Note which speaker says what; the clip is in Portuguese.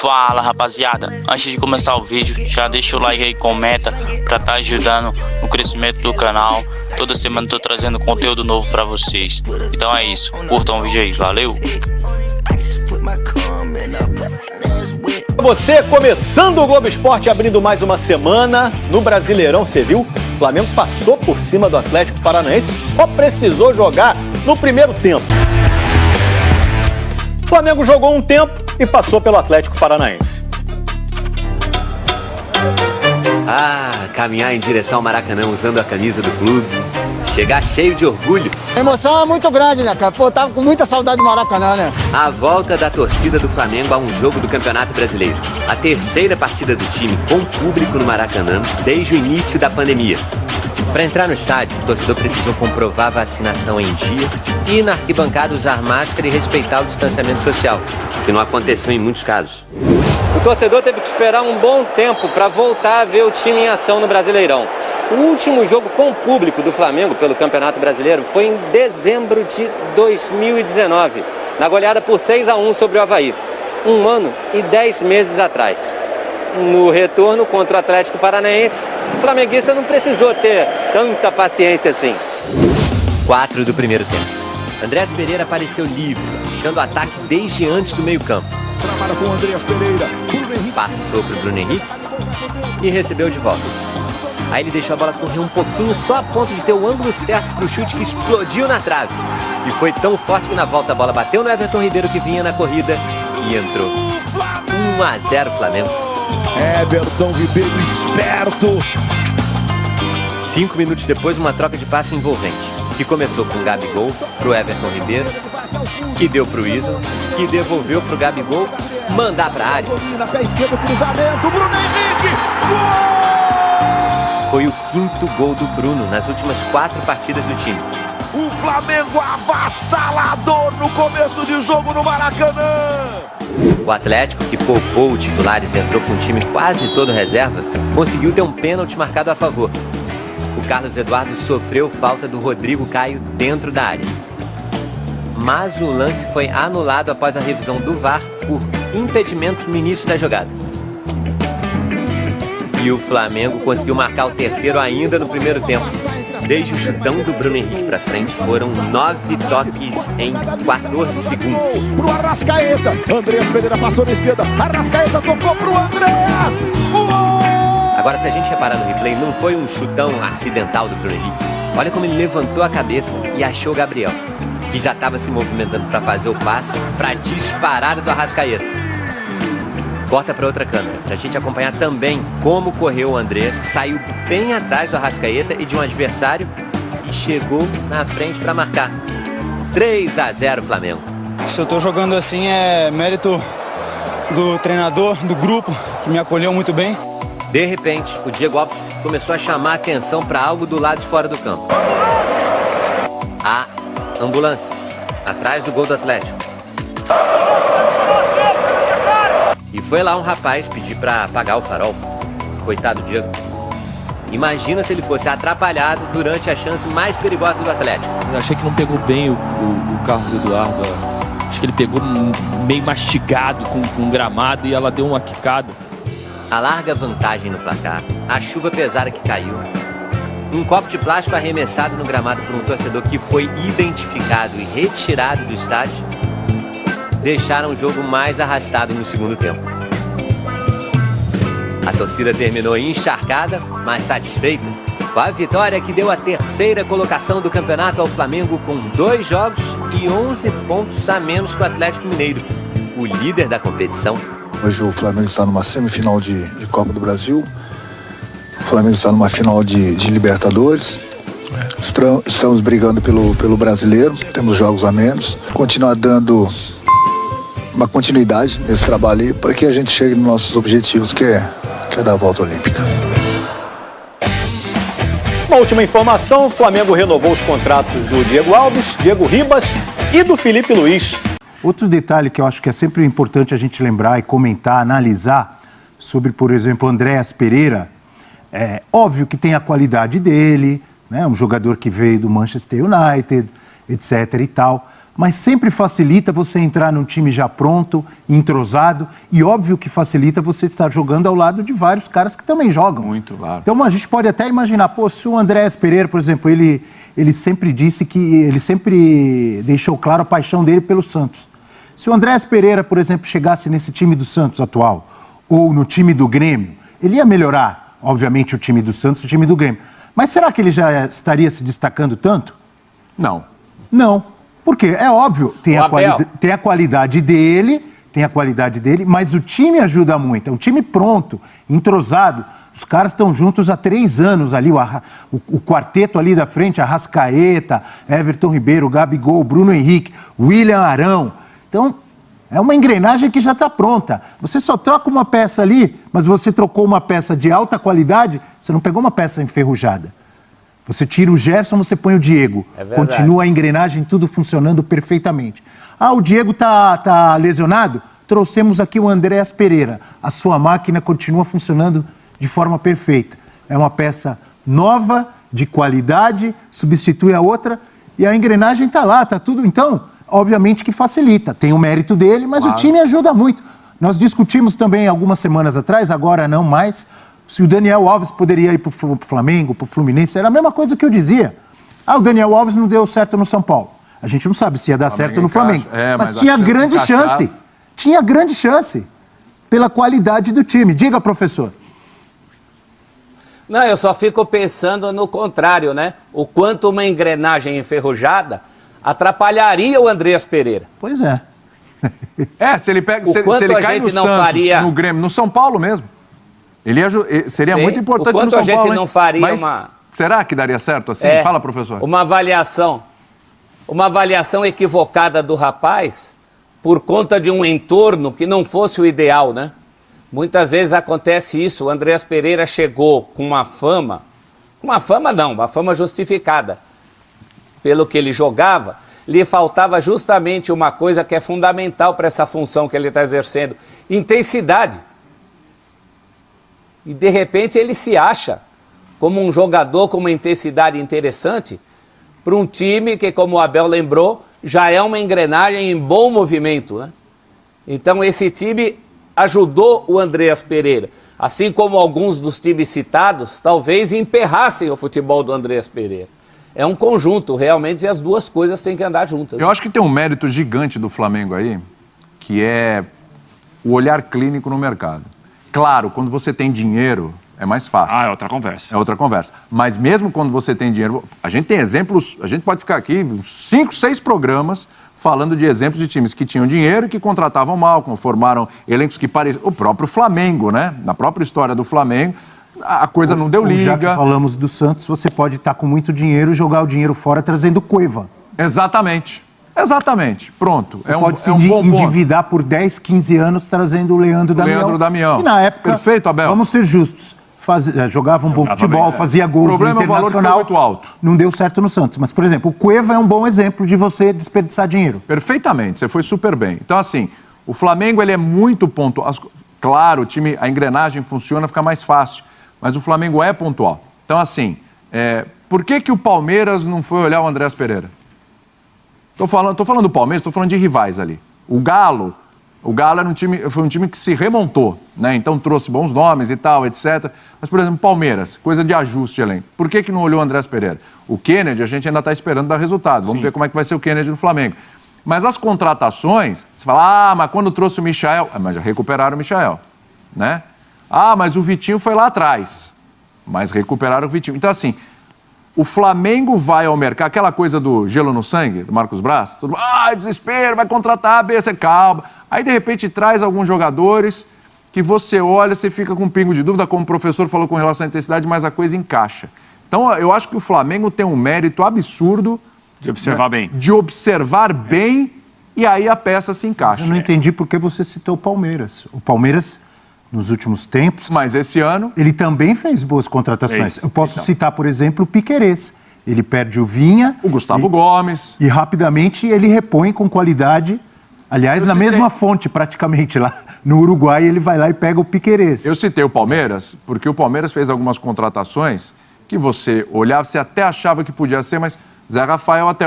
Speaker 1: Fala rapaziada, antes de começar o vídeo, já deixa o like aí, comenta pra estar ajudando no crescimento do canal. Toda semana eu tô trazendo conteúdo novo pra vocês. Então é isso, curtam o vídeo aí, valeu!
Speaker 2: Você começando o Globo Esporte, abrindo mais uma semana no Brasileirão, você viu? O Flamengo passou por cima do Atlético Paranaense, só precisou jogar no primeiro tempo. O Flamengo jogou um tempo e passou pelo Atlético Paranaense.
Speaker 3: Caminhar em direção ao Maracanã usando a camisa do clube, chegar cheio de orgulho.
Speaker 4: A emoção é muito grande, né, cara? Pô, tava com muita saudade do Maracanã, né?
Speaker 3: A volta da torcida do Flamengo a um jogo do Campeonato Brasileiro. A terceira partida do time com público no Maracanã desde o início da pandemia. Para entrar no estádio, o torcedor precisou comprovar a vacinação em dia e na arquibancada usar máscara e respeitar o distanciamento social, que não aconteceu em muitos casos. O torcedor teve que esperar um bom tempo para voltar a ver o time em ação no Brasileirão. O último jogo com público do Flamengo pelo Campeonato Brasileiro foi em dezembro de 2019, na goleada por 6-1 sobre o Avaí, 1 ano e 10 meses atrás. No retorno contra o Atlético Paranaense, o flamenguista não precisou ter tanta paciência assim. 4 do primeiro tempo. Andrés Pereira apareceu livre, deixando o ataque desde antes do meio-campo.
Speaker 5: Trabalha com o Andrés Pereira.
Speaker 3: Passou para o Bruno Henrique e recebeu de volta. Aí ele deixou a bola correr um pouquinho, só a ponto de ter o ângulo certo para o chute que explodiu na trave. E foi tão forte que na volta a bola bateu no Everton Ribeiro, que vinha na corrida, e entrou. 1-0 Flamengo.
Speaker 5: Everton Ribeiro esperto.
Speaker 3: 5 minutos depois, uma troca de passe envolvente, que começou com o Gabigol pro Everton Ribeiro, que deu pro Isla, que devolveu pro Gabigol, mandar pra área.
Speaker 5: Na pé esquerdo, cruzamento, Bruno Henrique. Gol!
Speaker 3: Foi o 5º gol do Bruno nas últimas 4 partidas do time.
Speaker 5: O Flamengo avassalador no começo de jogo no Maracanã.
Speaker 3: O Atlético, que poupou os titulares e entrou com um time quase todo reserva, conseguiu ter um pênalti marcado a favor. O Carlos Eduardo sofreu falta do Rodrigo Caio dentro da área. Mas o lance foi anulado após a revisão do VAR por impedimento no início da jogada. E o Flamengo conseguiu marcar o terceiro ainda no primeiro tempo. Desde o chutão do Bruno Henrique para frente, foram 9 toques em 14 segundos.
Speaker 5: Pro Arrascaeta, Andrés Pereira passou na esquerda, Arrascaeta tocou pro Andrés.
Speaker 3: Agora, se a gente reparar no replay, não foi um chutão acidental do Bruno Henrique. Olha como ele levantou a cabeça e achou o Gabriel, que já estava se movimentando para fazer o passe para disparar do Arrascaeta. Corta para outra câmera, para a gente acompanhar também como correu o Andrés, que saiu bem atrás do Arrascaeta e de um adversário e chegou na frente para marcar. 3-0 Flamengo.
Speaker 6: Se eu tô jogando assim é mérito do treinador, do grupo, que me acolheu muito bem.
Speaker 3: De repente, o Diego Alves começou a chamar a atenção para algo do lado de fora do campo. A ambulância, atrás do gol do Atlético. E foi lá um rapaz pedir para apagar o farol. Coitado do Diego. Imagina se ele fosse atrapalhado durante a chance mais perigosa do Atlético.
Speaker 7: Eu achei que não pegou bem o Carlos Eduardo. Acho que ele pegou meio mastigado com o gramado e ela deu uma quicada.
Speaker 3: A larga vantagem no placar, a chuva pesada que caiu, um copo de plástico arremessado no gramado por um torcedor que foi identificado e retirado do estádio, deixaram o jogo mais arrastado no segundo tempo. A torcida terminou encharcada, mas satisfeita, com a vitória que deu a terceira colocação do campeonato ao Flamengo, com 2 jogos e 11 pontos a menos que o Atlético Mineiro, o líder da competição.
Speaker 8: Hoje o Flamengo está numa semifinal de Copa do Brasil, o Flamengo está numa final de Libertadores, estamos brigando pelo Brasileiro, temos jogos a menos, continuar dando uma continuidade nesse trabalho aí para que a gente chegue nos nossos objetivos, que é dar a volta olímpica.
Speaker 2: Uma última informação, o Flamengo renovou os contratos do Diego Alves, Diego Ribas e do Felipe Luiz.
Speaker 9: Outro detalhe que eu acho que é sempre importante a gente lembrar e comentar, analisar sobre, por exemplo, Andrés Pereira. É óbvio que tem a qualidade dele, né? Um jogador que veio do Manchester United, etc. e tal. mas sempre facilita você entrar num time já pronto, entrosado, e óbvio que facilita você estar jogando ao lado de vários caras que também jogam.
Speaker 10: Muito, claro.
Speaker 9: Então a gente pode até imaginar, pô, se o Andréas Pereira, por exemplo, ele sempre disse que, ele sempre deixou claro a paixão dele pelo Santos. Se o Andréas Pereira, por exemplo, chegasse nesse time do Santos atual, ou no time do Grêmio, ele ia melhorar, obviamente, o time do Santos, o time do Grêmio. Mas será que ele já estaria se destacando tanto?
Speaker 10: Não.
Speaker 9: Não. Porque, é óbvio, tem a qualidade dele, mas o time ajuda muito. É um time pronto, entrosado. Os caras estão juntos há 3 anos ali, o quarteto ali da frente, Arrascaeta, Everton Ribeiro, Gabigol, Bruno Henrique, William Arão. Então, é uma engrenagem que já está pronta. Você só troca uma peça ali, mas você trocou uma peça de alta qualidade, você não pegou uma peça enferrujada. Você tira o Gerson, você põe o Diego. Continua a engrenagem, tudo funcionando perfeitamente. Ah, o Diego tá lesionado? Trouxemos aqui o Andréas Pereira. A sua máquina continua funcionando de forma perfeita. É uma peça nova, de qualidade, substitui a outra e a engrenagem está lá, está tudo. Então, obviamente que facilita. Tem o mérito dele, mas claro, o time ajuda muito. Nós discutimos também algumas semanas atrás, agora não mais, se o Daniel Alves poderia ir para o Flamengo, para o Fluminense. Era a mesma coisa que eu dizia. Ah, o Daniel Alves não deu certo no São Paulo. A gente não sabe se ia dar certo no Flamengo. Mas tinha grande chance. Tinha grande chance pela qualidade do time. Diga, professor.
Speaker 11: Não, eu só fico pensando no contrário, né? O quanto uma engrenagem enferrujada atrapalharia o Andréas Pereira.
Speaker 9: Pois é.
Speaker 10: Se ele pega, se ele cai no Santos, no Grêmio, no São Paulo mesmo, seria muito importante no São Paulo. O quanto a gente não faria uma... Será que daria certo assim? Fala, professor.
Speaker 11: Uma avaliação equivocada do rapaz por conta de um entorno que não fosse o ideal, né? Muitas vezes acontece isso. O Andréas Pereira chegou com uma fama justificada. Pelo que ele jogava, lhe faltava justamente uma coisa que é fundamental para essa função que ele está exercendo: intensidade. E de repente ele se acha como um jogador com uma intensidade interessante para um time que, como o Abel lembrou, já é uma engrenagem em bom movimento, né? Então esse time ajudou o Andréas Pereira, assim como alguns dos times citados talvez emperrassem o futebol do Andréas Pereira. É um conjunto, realmente, e as duas coisas têm que andar juntas.
Speaker 10: Eu acho que tem um mérito gigante do Flamengo aí, que é o olhar clínico no mercado. Claro, quando você tem dinheiro, é mais fácil.
Speaker 12: É outra conversa.
Speaker 10: É outra conversa. Mas mesmo quando você tem dinheiro, a gente tem exemplos, a gente pode ficar aqui 5, 6 programas falando de exemplos de times que tinham dinheiro e que contratavam mal, formaram elencos que pareciam... O próprio Flamengo, né? Na própria história do Flamengo, a coisa não deu liga.
Speaker 9: Já que falamos do Santos, você pode estar com muito dinheiro e jogar o dinheiro fora trazendo Cueva.
Speaker 10: Exatamente. Pronto.
Speaker 9: Pode se endividar por 10, 15 anos trazendo o Leandro Damião. E na época,
Speaker 10: perfeito, Abel,
Speaker 9: vamos ser justos, jogava um bom futebol, fazia gols no Internacional. O problema é muito alto. Não deu certo no Santos. Mas, por exemplo, o Cueva é um bom exemplo de você desperdiçar dinheiro.
Speaker 10: Perfeitamente, você foi super bem. Então, assim, o Flamengo ele é muito pontual. Claro, o time, a engrenagem funciona, fica mais fácil. Mas o Flamengo é pontual. Então, assim, por que o Palmeiras não foi olhar o Andréas Pereira? Tô falando do Palmeiras, estou falando de rivais ali. O Galo foi um time que se remontou, né? Então trouxe bons nomes e tal, etc. Mas, por exemplo, Palmeiras, coisa de ajuste de elenco. Por que não olhou o Andréas Pereira? O Kennedy, a gente ainda está esperando dar resultado. Vamos ver como é que vai ser o Kennedy no Flamengo. Mas as contratações, você fala, mas quando trouxe o Michael... mas já recuperaram o Michael, né? Mas o Vitinho foi lá atrás. Mas recuperaram o Vitinho. Então, assim, o Flamengo vai ao mercado, aquela coisa do gelo no sangue, do Marcos Braz, todo mundo, desespero, vai contratar, você calma. Aí, de repente, traz alguns jogadores que você olha, você fica com um pingo de dúvida, como o professor falou com relação à intensidade, mas a coisa encaixa. Então, eu acho que o Flamengo tem um mérito absurdo
Speaker 12: de observar bem.
Speaker 10: De observar bem, e aí a peça se encaixa.
Speaker 9: Eu não entendi por que você citou o Palmeiras. O Palmeiras, nos últimos tempos...
Speaker 10: Mas esse ano...
Speaker 9: Ele também fez boas contratações. Eu posso citar, por exemplo, o Piquerez. Ele perde o Vinha...
Speaker 10: O Gustavo Gomes.
Speaker 9: E rapidamente ele repõe com qualidade... Aliás, na mesma fonte, praticamente, lá no Uruguai, ele vai lá e pega o Piquerez.
Speaker 10: Eu citei o Palmeiras, porque o Palmeiras fez algumas contratações que você olhava, você até achava que podia ser, mas Zé Rafael até